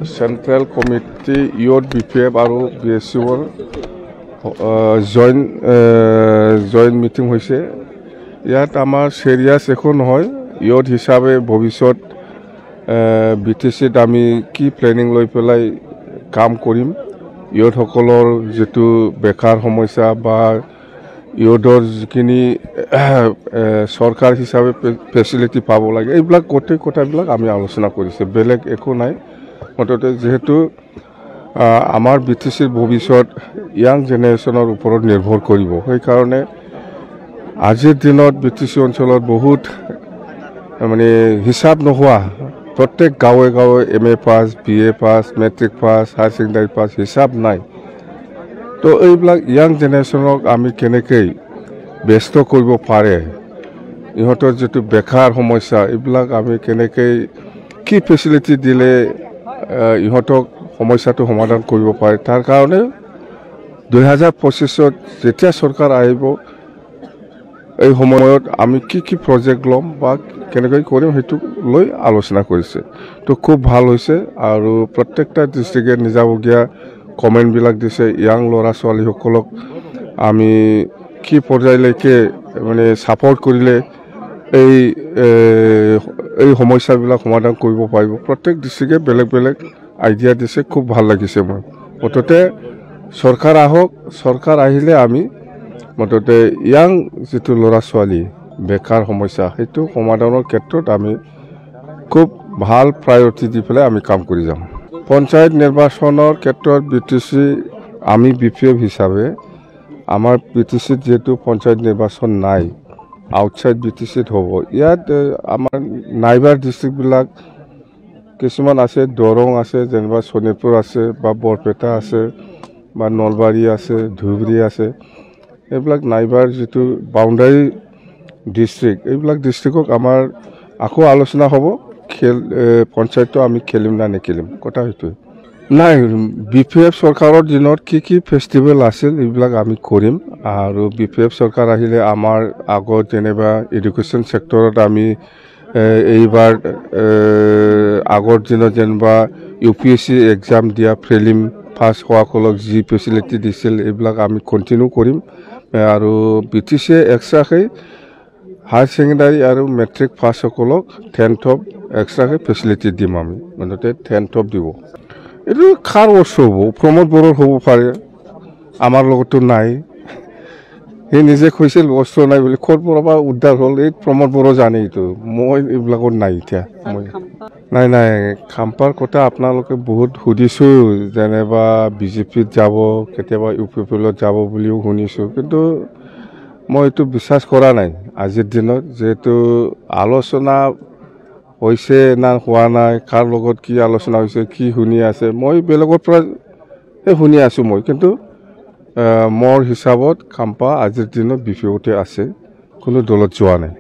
Central Committee Youth BPF আৰু BSCৰ joint meeting হৈছে। ইয়াত আমাৰ সিৰিয়াছ একো নহয়। ইয়ত হিচাপে ভৱিষ্যত BTCত আমি কি প্লেনিং লৈ পেলাই কাম কৰিম, ইয়তসকলৰ যেটো বেকাৰ সমস্যা বা ইয়তৰ যিখিনি সৰকাৰ হিসাবে ফেসিলিটি পাব লাগে, এইবিলাক গোটেই কথাবিলাক আমি আলোচনা কৰিছে, বেলেগ একো নাই। মততে যেহেতু আমাৰ BTCৰ ভৱিষ্যত ইয়াং জেনেৰেশ্যনৰ ওপৰত নিৰ্ভৰ কৰিব, সেইকাৰণে আজিৰ দিনত BTC অঞ্চলত বহুত মানে হিসাব নোহোৱা প্ৰত্যেক গাঁৱে গাঁৱে MA pass, BA pass, matric pass, higher secondary pass হিসাব নাই। তো এইবিলাক ইয়াং জেনেৰেশ্যনক আমি কেনেকৈ ব্যস্ত কৰিব পাৰে, ইহঁতৰ যেটো বেকাৰ সমস্যা, এইবিলাক আমি কেনেকৈ কি ফেসিলিটি দিলে ইহঁতক সমস্যাটো সমাধান কৰিব পাৰে, তাৰ কাৰণে 2025ত যেতিয়া চৰকাৰ আহিব এই সময়ত আমি কি প্ৰজেক্ট ল'ম বা কেনেকৈ কৰিম সেইটো লৈ আলোচনা কৰিছে। তো খুব ভাল হৈছে আৰু প্ৰত্যেকটা ডিস্ট্ৰিক্টে নিজাবগীয়া কমেন্টবিলাক দিছে। ইয়াং ল'ৰা ছোৱালীসকলক আমি কি পৰ্যায়লৈকে মানে সাপোৰ্ট কৰিলে এই সমস্যাবিলাক সমাধান কৰিব পাৰিব, প্ৰত্যেক ডিস্ট্ৰিক্টে বেলেগ বেলেগ আইডিয়া দিছে। খুব ভাল লাগিছে। মই মততে সৰকাৰ আহক, সৰকাৰ আহিলে আমি মততে ইয়াং যেটো ল'ৰা ছোৱালী বেকাৰ সমস্যা সেইটো সমাধানৰ ক্ষেত্ৰত আমি খুব ভাল প্ৰায়োৰিটি দি পেলাই আমি কাম কৰি যাম। পঞ্চায়ত নিৰ্বাচনৰ ক্ষেত্ৰত BTC আমি BPF হিচাপে আমাৰ BTCত যেহেতু পঞ্চায়ত নিৰ্বাচন নাই, আউটসাইড BTCত হ'ব। ইয়াত আমাৰ নাইবাৰ ডিস্ট্ৰিক্টবিলাক কিছুমান আছে, দৰং আছে, যেনিবা শোণিতপুৰ আছে বা বৰপেটা আছে বা নলবাৰী আছে, ধুবুৰী আছে, এইবিলাক নাইবাৰ যেটো বাউণ্ডাৰী ডিস্ট্ৰিক্ট, এইবিলাক ডিস্ট্ৰিক্টক আমাৰ আকৌ আলোচনা হ'ব, পঞ্চায়তটো আমি খেলিম না নেখেলিম, কথা সেইটোৱে। নাই, BPF চৰকাৰৰ দিনত কি ফেষ্টিভেল আছিল এইবিলাক আমি কৰিম। আৰু BPF চৰকাৰ আহিলে আমাৰ আগত যেনিবা এডুকেশ্যন সেক্টৰত আমি এইবাৰ আগৰ দিনত যেনিবা UPSC এক্সাম দিয়া প্ৰিলিম পাছ হোৱাসকলক যি ফেচিলিটি দিছিল এইবিলাক আমি কন্টিনিউ কৰিম। আৰু BTCয়ে এক্সট্ৰাকৈ হায়াৰ সেকেন্ডাৰী আৰু মেট্ৰিক পাছসকলক 10th এক্সট্ৰাকৈ ফেচিলিটি দিম। আমি মানে 10th দিব। এইটো খাৰ বস্তু হ'ব, প্ৰমোদ বড়োৰ হ'ব পাৰে, আমাৰ লগতো নাই। সি নিজে কৈছিল বস্তু নাই বুলি, ক'ৰ পৰা উদ্ধাৰ হ'ল এই প্ৰমোদ বড়ো জানে। এইটো মই এইবিলাকত নাই এতিয়া। মই নাই খাম্পাৰ কথা আপোনালোকে বহুত সুধিছোঁ, যেনিবা BJPত যাব, কেতিয়াবা UPPত যাব বুলিও শুনিছোঁ, কিন্তু মই এইটো বিশ্বাস কৰা নাই আজিৰ দিনত। যেহেতু আলোচনা হৈছে না হোৱা নাই, কাৰ লগত কি আলোচনা হৈছে, কি শুনি আছে, মই বেলেগৰ পৰা শুনি আছোঁ মই, কিন্তু মোৰ হিচাপত খাম্পা আজিৰ দিনত BPFতে আছে, কোনো দলত যোৱা নাই।